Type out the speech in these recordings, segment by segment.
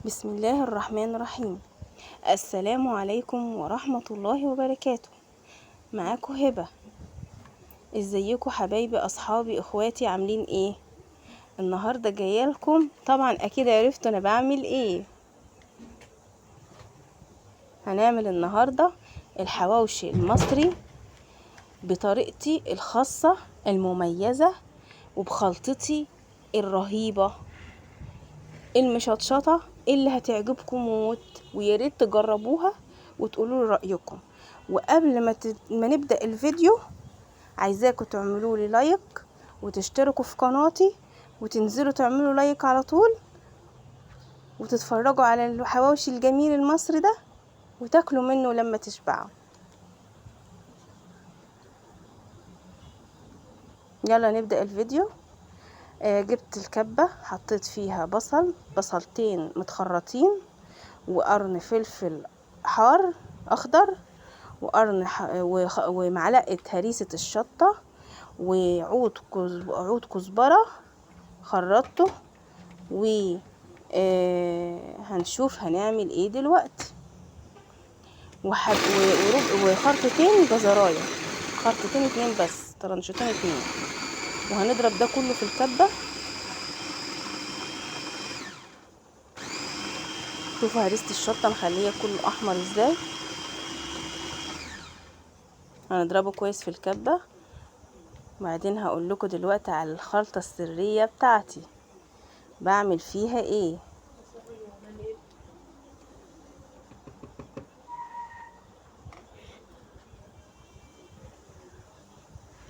بسم الله الرحمن الرحيم. السلام عليكم ورحمة الله وبركاته. معاكم هبة. ازيكم حبايبي اصحابي اخواتي، عاملين ايه؟ النهاردة جايه لكم، طبعا اكيد عرفتوا انا بعمل ايه. هنعمل النهاردة الحواوشي المصري بطريقتي الخاصة المميزة وبخلطتي الرهيبة المشطشطة اللي هتعجبكم موت، وياريت تجربوها وتقولوا لي رأيكم. وقبل ما نبدأ الفيديو، عايزاكم تعملوا لي لايك وتشتركوا في قناتي وتنزلوا تعملوا لايك على طول وتتفرجوا على الحواوشي الجميل المصري ده وتاكلوا منه لما تشبعوا. يلا نبدأ الفيديو. جبت الكبة، حطيت فيها بصلتين متخرطين، وقرن فلفل حار اخضر، وقرن ومعلقه هريسه الشطه، وعود كزبره خرطته. و هنشوف هنعمل ايه دلوقتي. وخرطتين جزرايه، خرطتين اتنين بس، طرنشتين اتنين. وهنضرب ده كله في الكبه. شوفوا هريسه الشطه مخليه كله احمر ازاي. هنضربه كويس في الكبه، وبعدين هقول لكم دلوقتي على الخلطه السريه بتاعتي بعمل فيها ايه.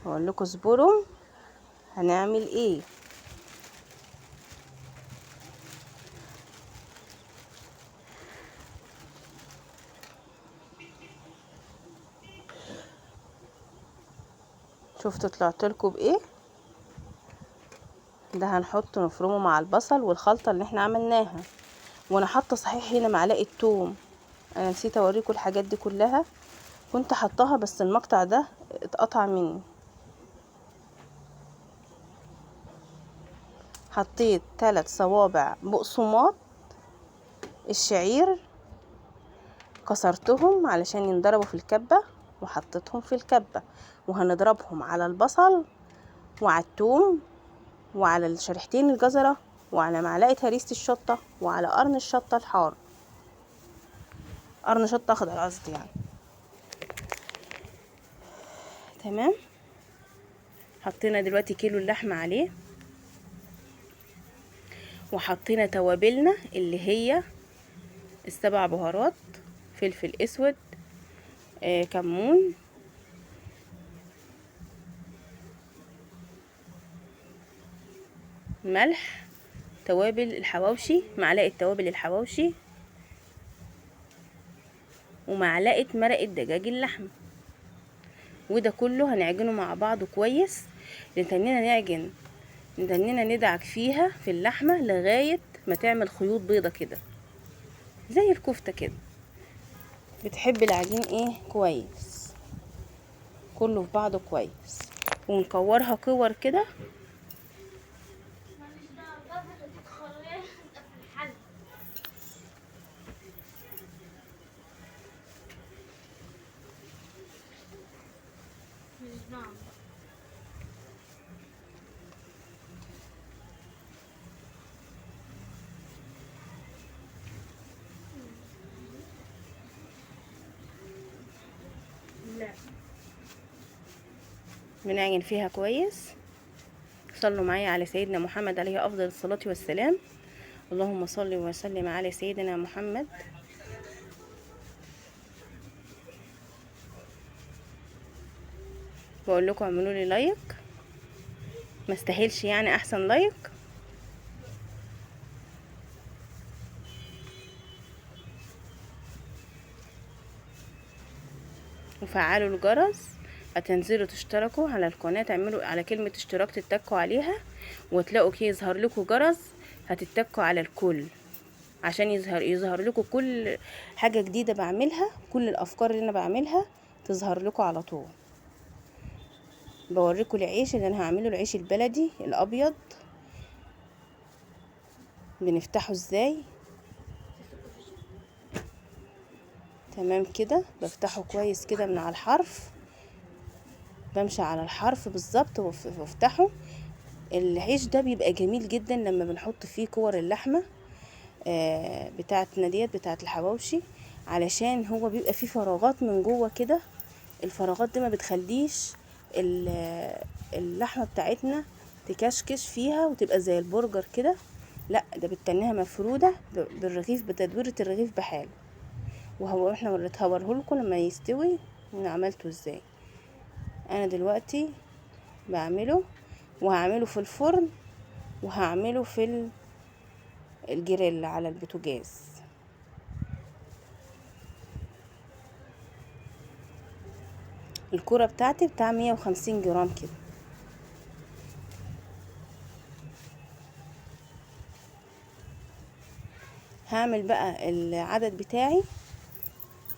هقول لكم اصبروا هنعمل ايه. شفتوا طلعت لكم بايه؟ ده هنحطه نفرمه مع البصل والخلطه اللي احنا عملناها. وانا حاطه صحيح هنا معلقه توم، انا نسيت اوريكم الحاجات دي كلها، كنت حطاها بس المقطع ده اتقطع مني. حطيت 3 صوابع بقسماط الشعير، كسرتهم علشان ينضربوا في الكبه وحطيتهم في الكبه، وهنضربهم على البصل وعلى الثوم وعلى الشريحتين الجزرة وعلى معلقة هريسة الشطة وعلى قرن الشطة الحار، قرن شطة اخضر قصدي يعني. تمام. حطينا دلوقتي كيلو اللحمة عليه، وحطينا توابلنا اللي هي ال7 بهارات: فلفل اسود، كمون، ملح، توابل الحواوشي، معلقة توابل الحواوشي، ومعلقة مرقة دجاج اللحمة. وده كله هنعجنه مع بعضه كويس. نتنينا ندعك فيها في اللحمة لغاية ما تعمل خيوط بيضة كده زي الكفتة كده. بتحب العجين ايه؟ كويس، كله في بعضه كويس، ونكورها كور كده. بنعجن فيها كويس. صلوا معايا على سيدنا محمد عليه افضل الصلاة والسلام. اللهم صل وسلم على سيدنا محمد. بقول لكم اعملوا لي لايك، ما استاهلش يعني، احسن لايك. وفعلوا الجرس، هتنزلوا تشتركوا على القناة، تعملوا على كلمة اشتراك تتكوا عليها وتلاقوا كي يظهر لكم جرس، هتتكوا على الكل عشان يظهر لكم كل حاجة جديدة بعملها، كل الافكار اللي انا بعملها تظهر لكم على طول. بوريكم العيش اللي انا هعمله، العيش البلدي الابيض بنفتحه ازاي. تمام كده. بفتحه كويس كده من على الحرف، بمشي على الحرف بالظبط وافتحه. العيش ده بيبقى جميل جدا لما بنحط فيه كور اللحمه بتاعتنا ديت بتاعه الحواوشي، علشان هو بيبقى فيه فراغات من جوه كده. الفراغات دي ما بتخليش اللحمه بتاعتنا تكشكش فيها وتبقى زي البرجر كده، لا ده بتتنيها مفروده بالرغيف، بتدويره الرغيف بحاله. وهو احنا هوريهولكم لما يستوي انا عملته ازاي. انا دلوقتي بعمله، وهعمله في الفرن، وهعمله في الجريل على البوتاجاز. الكرة بتاعتي بتاع 150 جرام كده. هعمل بقى العدد بتاعي،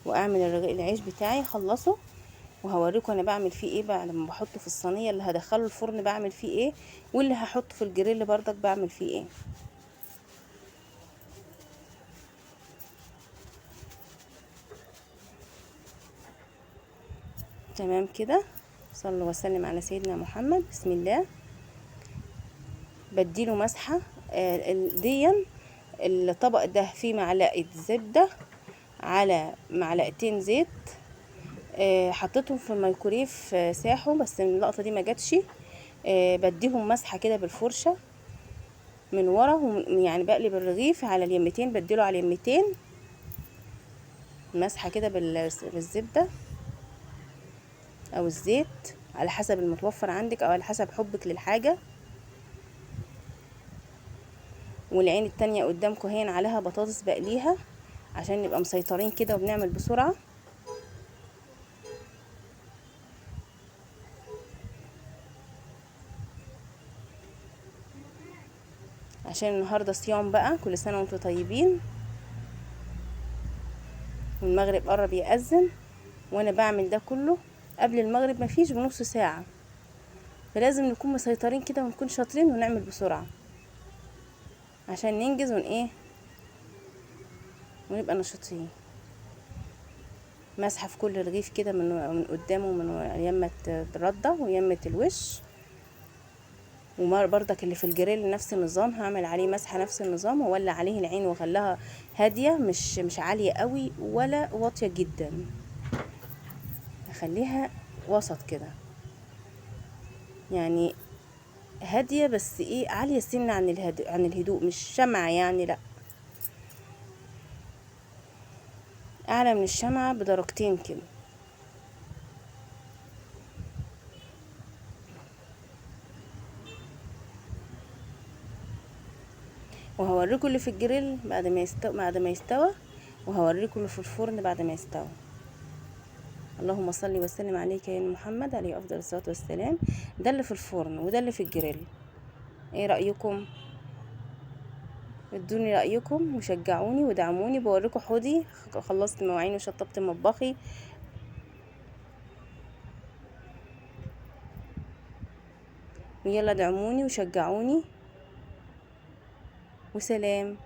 واعمل العيش بتاعي خلصه، وهوريكم انا بعمل فيه ايه بعد ما بحطه في الصينيه اللي هدخله الفرن بعمل فيه ايه، واللي هحطه في الجريل بردك بعمل فيه ايه. تمام كده. صلوا وسلم على سيدنا محمد. بسم الله. بديله مسحه ديا. الطبق ده فيه معلقه زبده على معلقتين زيت، حطيتهم في الميكرويف ساحوا، بس اللقطه دي ما جاتش. بديهم مسحه كده بالفرشه من ورا، يعني بقلب الرغيف على اليمتين، بديله على اليمتين مسحه كده بالزبده او الزيت على حسب المتوفر عندك او على حسب حبك للحاجه. والعين التانية قدامكم هين عليها بطاطس بقليها عشان نبقى مسيطرين كده وبنعمل بسرعه. عشان النهارده صيام بقى، كل سنه وانتم طيبين، والمغرب قرب يأذن، وانا بعمل ده كله قبل المغرب مفيش بنص ساعه، فلازم نكون مسيطرين كده ونكون شاطرين ونعمل بسرعه عشان ننجز ونبقى نشيطين. مسحه في كل رغيف كده من قدامه ومن يمه الرده ويمه الوش. وبرضك اللي في الجريل نفس النظام، هعمل عليه مسحه نفس النظام، واولع عليه العين واخليها هاديه، مش عاليه قوي ولا واطيه جدا، اخليها وسط كده، يعني هاديه بس ايه عاليه سنه عن الهدوء، مش شمعه يعني، لا اعلى من الشمعة بدرجتين كده. وهوريكم اللي في الجريل بعد ما يستوى، وهوريكم اللي في الفرن بعد ما يستوى. اللهم صل وسلم عليك يا محمد عليه افضل الصلاه والسلام. ده اللي في الفرن وده اللي في الجريل. ايه رايكم؟ ادوني رايكم وشجعوني ودعموني. بوريكم حوضي، خلصت مواعين وشطبت مطبخي. ويلا دعموني وشجعوني، وسلام.